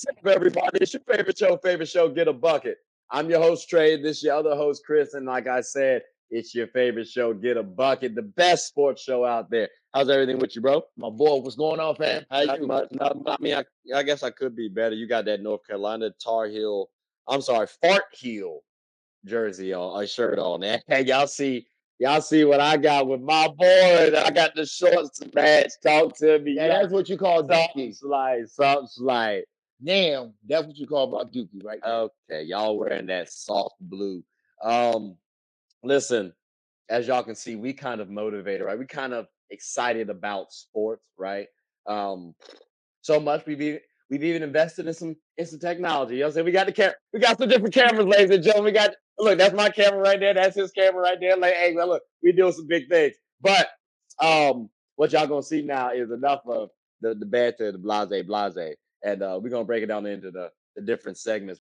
What's up, everybody? It's your favorite show, Get a Bucket. I'm your host, Trey. This is your other host, Chris. And like I said, it's your favorite show, Get a Bucket, the best sports show out there. How's everything with you, bro? My boy, what's going on, fam? How Not you? much. I mean, I guess I could be better. You got that North Carolina Tar Heel, I'm sorry, Fart Heel jersey on, a shirt on. Hey, y'all see what I got with my boy. I got the shorts to match. Talk to me. Now that's what you call Something Dookie. slight, something slight. Damn, that's what you call about Dookie right there. Okay, y'all wearing that soft blue. Um, listen, as y'all can see, we kind of motivated, right? We kind of excited about sports, right? Um, so much we've even invested in some technology. You know what I'm saying? We got some different cameras, ladies and gentlemen. We got look, that's my camera right there, that's his camera right there. Like, hey, man, look, we doing some big things. But what y'all gonna see now is enough of the banter, the blase. And we're gonna break it down into the different segments.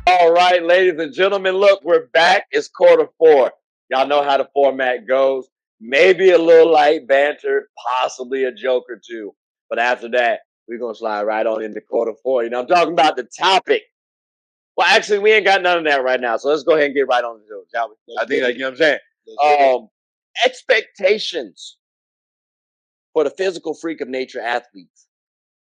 All right, ladies and gentlemen, look, we're back. It's quarter four. Y'all know how the format goes. Maybe a little light banter, possibly a joke or two. But after that, we're going to slide right on into quarter four. You know, I'm talking about the topic. Well, actually, we ain't got none of that right now. So let's go ahead and get right on into it, shall we? I think, like, you know what I'm saying? Expectations for the physical freak of nature athletes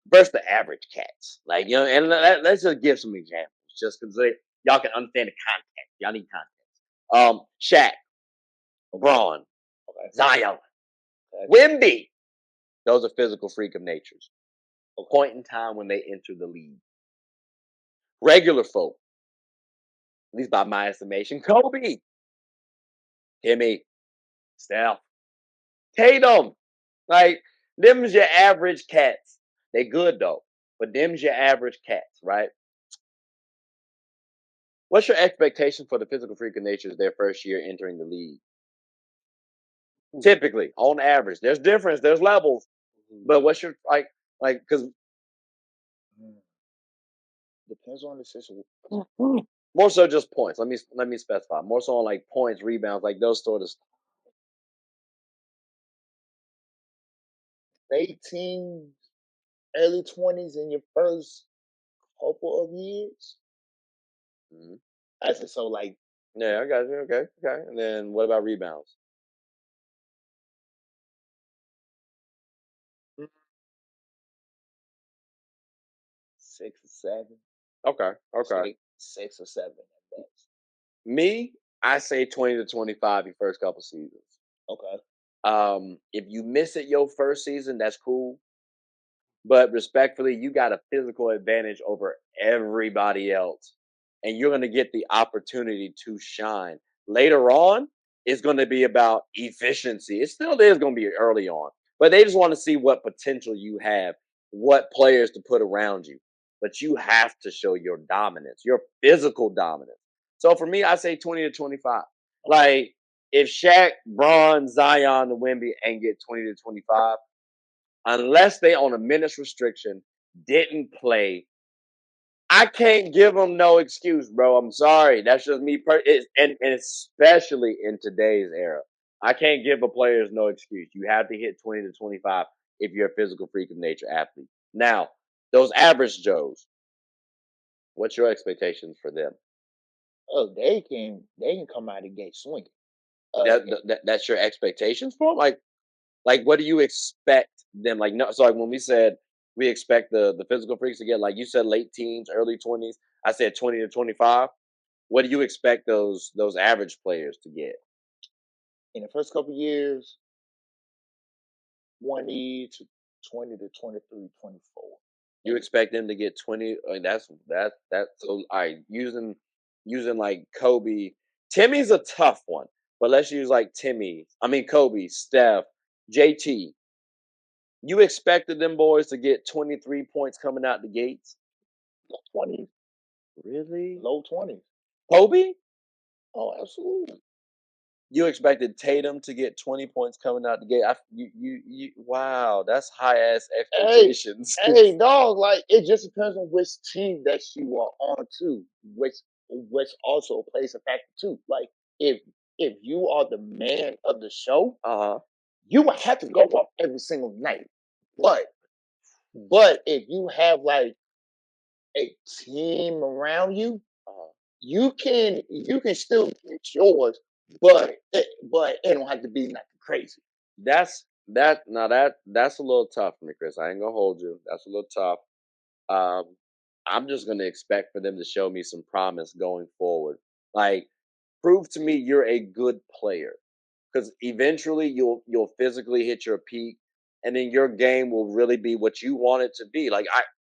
versus the average cats. Like, you know, and let's just give some examples just because y'all can understand the context. Y'all need context. Shaq, LeBron, Zion, Wimby. Those are physical freak of natures. A point in time when they enter the league. Regular folk, at least by my estimation, Kobe, Timmy, Steph, Tatum. Like, them's your average cats. They good though, but them's your average cats, right? What's your expectation for the physical freak of natures their first year entering the league? Typically, on average, there's difference, there's levels, but what's your like? Because Depends on the situation. more so just points. Let me specify. More so on like points, rebounds, like those sort of. Late teens, early 20s in your first couple of years. Mhm. I said so like Yeah, I got you. Okay, okay. And then what about rebounds? 6 or 7. Okay, okay. Six or seven at best. Me, I say 20 to 25 your first couple seasons. Okay. If you miss it your first season, that's cool. But respectfully, you got a physical advantage over everybody else. And you're going to get the opportunity to shine. Later on, it's going to be about efficiency. It still is going to be early on, but they just want to see what potential you have, what players to put around you. But you have to show your dominance, your physical dominance. So for me, I say 20 to 25. Like, if Shaq, Braun, Zion, and Wemby ain't get 20 to 25, unless they on a minutes restriction, didn't play, I can't give them no excuse, bro. I'm sorry. That's just me. And especially in today's era, I can't give a players no excuse. You have to hit 20 to 25 if you're a physical freak of nature athlete. Now, those average Joes, what's your expectations for them? Oh, they can come out of the gate swinging. That's your expectations for them? Like, what do you expect them? Like, no, so like when we said we expect the physical freaks to get, like you said, late teens, early 20s. I said 20 to 25. What do you expect those average players to get? In the first couple years, 20 to 24. You expect them to get 20? That's so. All right, using like Kobe. Timmy's a tough one, but let's use like Timmy. I mean Kobe, Steph, JT. You expected them boys to get 23 points coming out the gates? 20, Really? low 20s. Kobe? Oh, absolutely. You expected Tatum to get 20 points coming out the gate. Wow, that's high ass Hey, expectations. hey, dog. Like it just depends on which team that you are on too, which also plays a factor too. Like if if you are the man of the show, Uh-huh. you would have to go up every single night. But but if you have like a team around you, Uh-huh. you can still get yours, but it don't have to be nothing crazy. That's a little tough for me, Chris. I ain't gonna hold you. That's a little tough. Um, I'm just gonna expect for them to show me some promise going forward. Like, prove to me you're a good player, because eventually you'll physically hit your peak, and then your game will really be what you want it to be. Like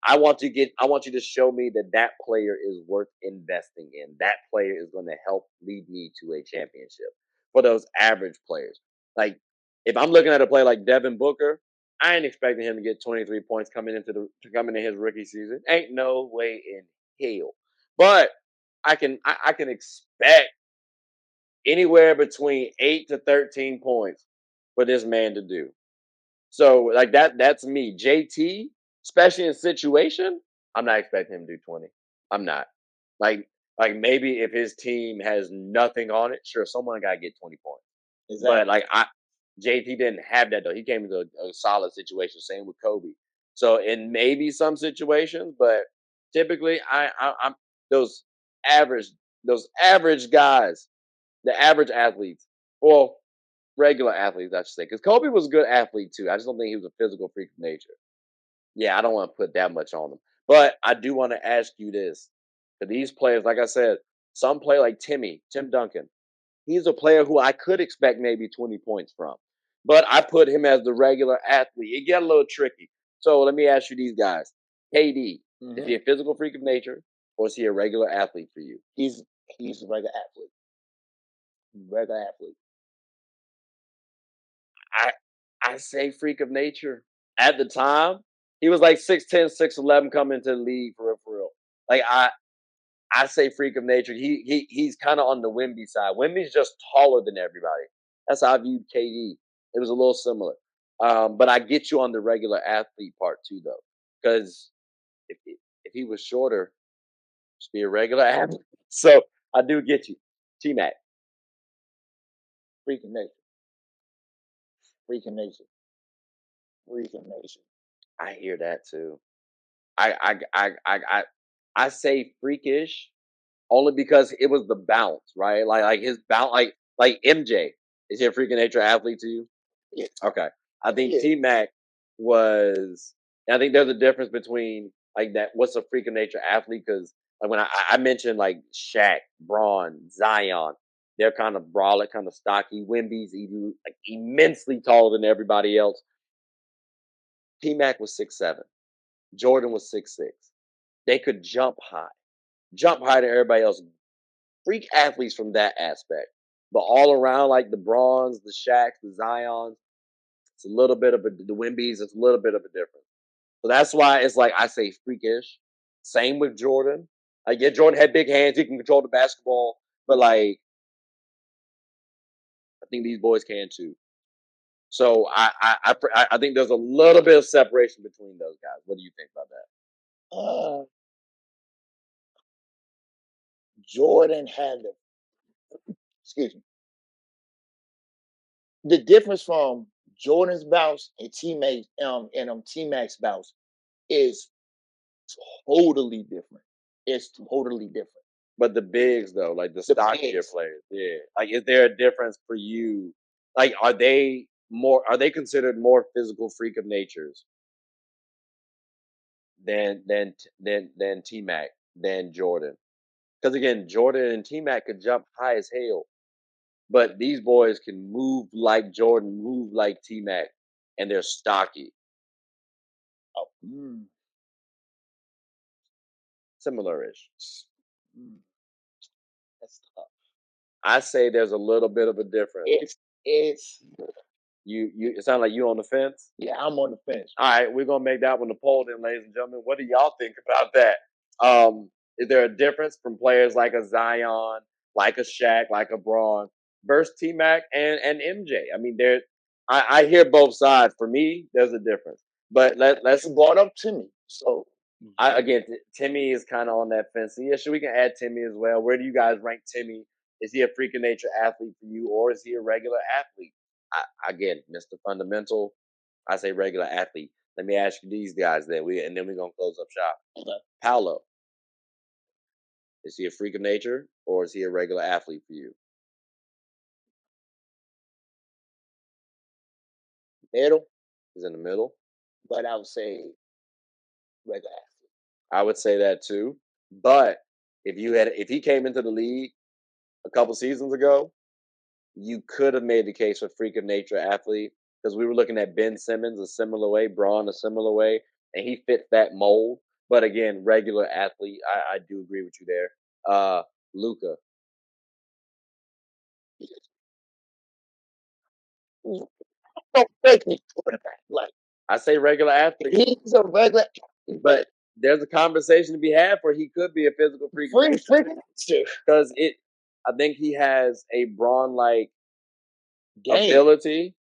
I want you to show me that that player is worth investing in. That player is going to help lead me to a championship. For those average players, like if I'm looking at a player like Devin Booker, I ain't expecting him to get 23 points coming in his rookie season. Ain't no way in hell. But I can expect anywhere between 8 to 13 points for this man to do. So like that's me. JT, especially in situation, I'm not expecting him to do 20. I'm not. Like like maybe if his team has nothing on it, sure, someone gotta get 20 points. But Exactly. like JT didn't have that though. He came into a solid situation. Same with Kobe. So in maybe some situations, but typically I'm those average those average guys, the average athletes, well, regular athletes, I should say, because Kobe was a good athlete too. I just don't think he was a physical freak of nature. Yeah, I don't want to put that much on him. But I do want to ask you this. For these players, like I said, some play like Tim Duncan. He's a player who I could expect maybe 20 points from. But I put him as the regular athlete. It get a little tricky. So let me ask you these guys. KD, is he Hmm. a physical freak of nature or is he a regular athlete for you? He's a regular athlete. Regular athlete. I I say freak of nature. At the time, he was like 6'10", 6'11", coming into the league for real, for real. Like I say freak of nature. He's kind of on the Wimby side. Wimby's just taller than everybody. That's how I viewed KD. It was a little similar. But I get you on the regular athlete part too, though, because if he was shorter, just be a regular athlete. So I do get you, T Mac. Freaking nature. Freaking nature. Freaking nature. I hear that too. I say freakish only because it was the bounce, right? Like his bounce, like MJ. Is he a freaking nature athlete to you? Yeah. Okay, I think Yeah. T Mac was. And I think there's a difference between like that. What's a freak of nature athlete? Because like when I mentioned like Shaq, Braun, Zion, they're kind of brolic, kind of stocky. Wimby's like immensely taller than everybody else. T Mac was 6'7". Jordan was 6'6". They could jump higher than everybody else. Freak athletes from that aspect. But all around, like the Bronze, the Shaqs, the Zions, it's a little bit of the Wimbies, it's a little bit of a difference. So that's why it's like I say freakish. Same with Jordan. Like yeah, Jordan had big hands, he can control the basketball, but like I think these boys can too. So I think there's a little bit of separation between those guys. What do you think about that? Uh, Jordan had the excuse me. The difference from Jordan's bounce and teammates and T Mac's bounce is totally different. It's totally different. But the bigs though, like the The stockier bigs. players, yeah. Like, is there a difference for you? Like, are they considered more physical freak of natures than T Mac than Jordan? Because again, Jordan and T Mac could jump high as hell, but these boys can move like Jordan, move like T Mac, and they're stocky, Oh, similar-ish. mm, that's tough. I say there's a little bit of a difference. It's You it sounds like you on the fence. yeah. I'm on the fence. All right, we're gonna make that one a poll then, ladies and gentlemen. What do y'all think about that? Um, is there a difference from players like a Zion, like a Shaq, like a Braun? versus T Mac and MJ. I mean, I hear both sides. For me, there's a difference. But let's You brought up Timmy, so again, Timmy is kind of on that fence. So yeah, sure, we can add Timmy as well. Where do you guys rank Timmy? Is he a freak of nature athlete for you, or is he a regular athlete? Again, Mr. Fundamental, I say regular athlete. Let me ask you these guys then. Then we're gonna close up shop. okay. Paolo, is he a freak of nature, or is he a regular athlete for you? Middle, He's in the middle. but I would say regular athlete. I would say that too. But if he came into the league a couple seasons ago, you could have made the case for freak of nature athlete because we were looking at Ben Simmons a similar way, Braun a similar way, and he fits that mold. But again, regular athlete, I do agree with you there. Luca, Don't make me quarterback. Like I say regular athlete, he's a regular, but there's a conversation to be had where he could be a physical freak of nature freaking because I think he has a Braun like game. ability,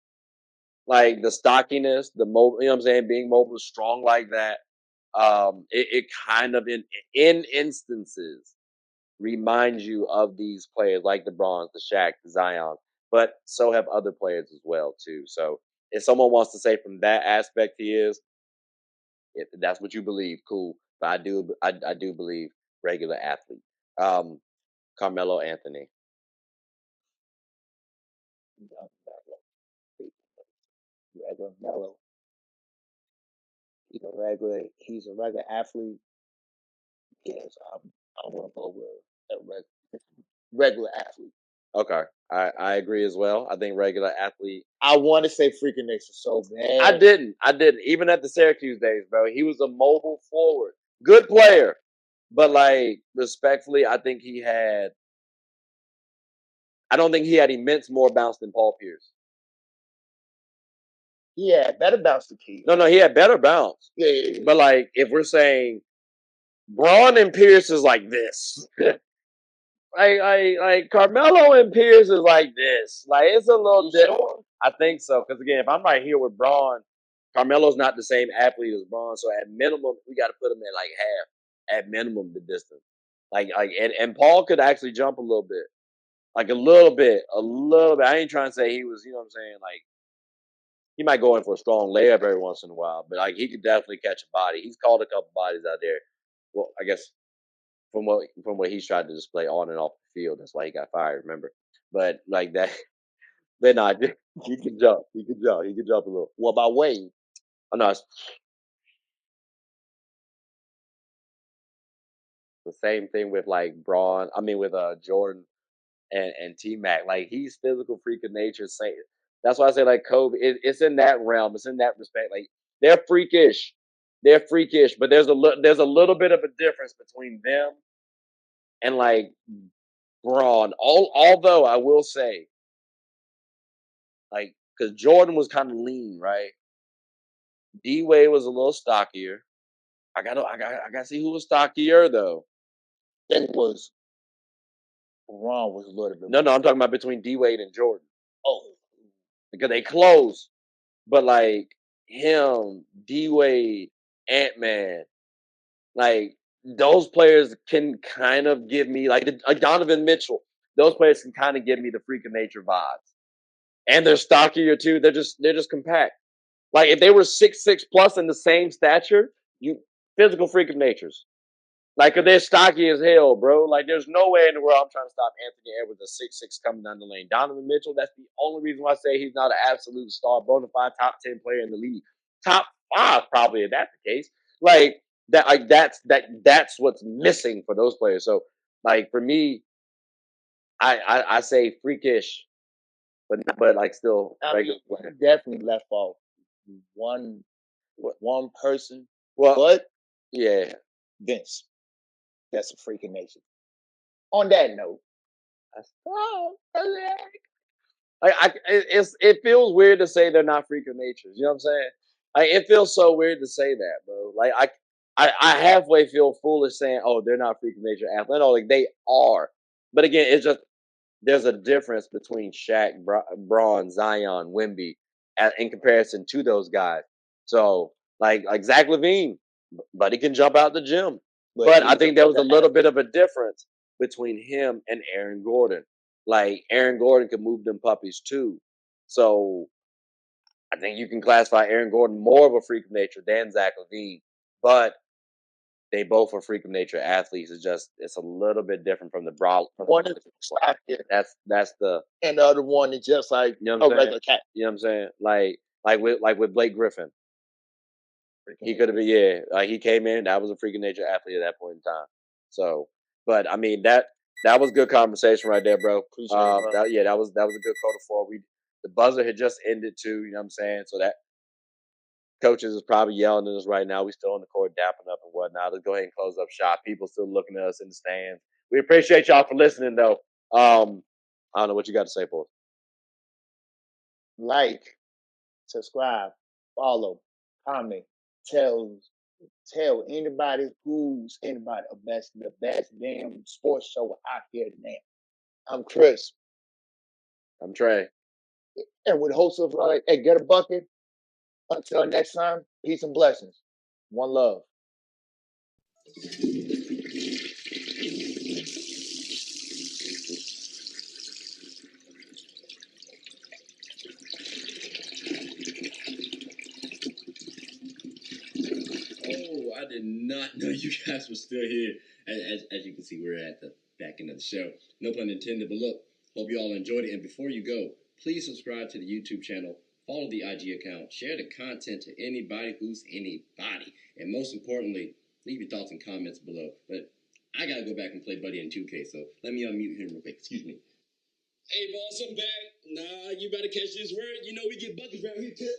like the stockiness, the mobile. You know what I'm saying? Being mobile, strong like that. It kind of in instances reminds you of these players like the Bronze, the Shaq, the Zion, but so have other players as well too. So if someone wants to say from that aspect he is, if that's what you believe, cool. But I do believe regular athlete. Um, Carmelo Anthony. Regular mellow. He's a regular athlete. Yes, I want to go with a regular athlete. Okay, I agree as well. I think regular athlete. I want to say freaking nature so bad. I didn't. Even at the Syracuse days, bro, he was a mobile forward, good player, but like respectfully, I don't think he had immense more bounce than Paul Pierce. Yeah, better bounce the key. No, he had better bounce. Yeah. But like, if we're saying Braun and Pierce is like this, like Carmelo and Pierce is like this. Like it's a little different. Sure? I think so because again, if I'm right here with Braun, Carmelo's not the same athlete as Braun, so at minimum we got to put him at like half. At minimum, the distance. And Paul could actually jump a little bit, like a little bit. I ain't trying to say he was, you know what I'm saying, like. He might go in for a strong layup every once in a while, but like he could definitely catch a body. He's called a couple bodies out there. Well, I guess from what he's tried to display on and off the field, that's why he got fired. Remember, but like that, they're not. He can jump. He can jump. He can jump a little. What about Wade? Oh no, it's the same thing with like Braun. I mean, with Jordan and T Mac. Like he's physical freak of nature. Say that's why I say like Kobe. It's in that realm. It's in that respect. Like they're freakish. They're freakish, but there's a little bit of a difference between them and like Braun. Although I will say, like, because Jordan was kind of lean, right? D Wade was a little stockier. I got to see who was stockier though. That was Ron was a little bit. No, I'm talking about between D Wade and Jordan. Oh, because they close. But like him, D Wade, Ant Man, like those players can kind of give me like Donovan Mitchell. Those players can kind of give me the freak of nature vibes, and they're stockier too. They're just compact. Like if they were 6'6" plus in the same stature, you physical freak of natures. Like, cause they're stocky as hell, bro. Like, there's no way in the world I'm trying to stop Anthony Edwards at 6'6" coming down the lane. Donovan Mitchell, that's the only reason why I say he's not an absolute star, bona fide top 10 player in the league. Top 5, probably, if that's the case. That's what's missing for those players. So, like, for me, I say freakish, but like still regular. Definitely left off one person. Well, but yeah, Vince. That's a freaking nature. On that note, it feels weird to say they're not freak of natures. You know what I'm saying? Like it feels so weird to say that, bro. Like I halfway feel foolish saying, "Oh, they're not freak of nature athletes." No, like they are. But again, it's just there's a difference between Shaq, Braun, Zion, Wemby, in comparison to those guys. So, like Zach Levine, but he can jump out the gym. But But I he's a think there was a better little bit athlete. of a difference between him and Aaron Gordon. Like Aaron Gordon could move them puppies too. So I think you can classify Aaron Gordon more of a freak of nature than Zach Levine. But they both are freak of nature athletes. It's a little bit different from the broad. One is attractive, That's the and the other one is just like you know what a I'm saying. regular cat. You know what I'm saying. Like with Blake Griffin, he Freaking could have been, yeah. Like he came in, that was a freak of nature athlete at that point in time. So, but I mean that was good conversation right there, bro. appreciate it, bro. That was a good quarter four. The buzzer had just ended too. You know what I'm saying. So that coaches is probably yelling at us right now. We still on the court dapping up and whatnot. Let's go ahead and close up shop. People still looking at us in the stands. We appreciate y'all for listening though. I don't know what you got to say for us. Like, subscribe, follow, comment, tell anybody who's anybody the best damn sports show out here now. I'm Chris, I'm Trey. and with host of hey, Get a Bucket. Until next time, peace and blessings. One love. Oh, I did not know you guys were still here. As you can see, we're at the back end of the show. No pun intended, but look, hope you all enjoyed it. And before you go, please subscribe to the YouTube channel, follow the IG account, share the content to anybody who's anybody. And most importantly, leave your thoughts and comments below. But I gotta go back and play Buddy in 2K, so let me unmute him real quick. Excuse me. Hey, boss, I'm back. Nah, you better catch this word. You know we get buckets around here, too.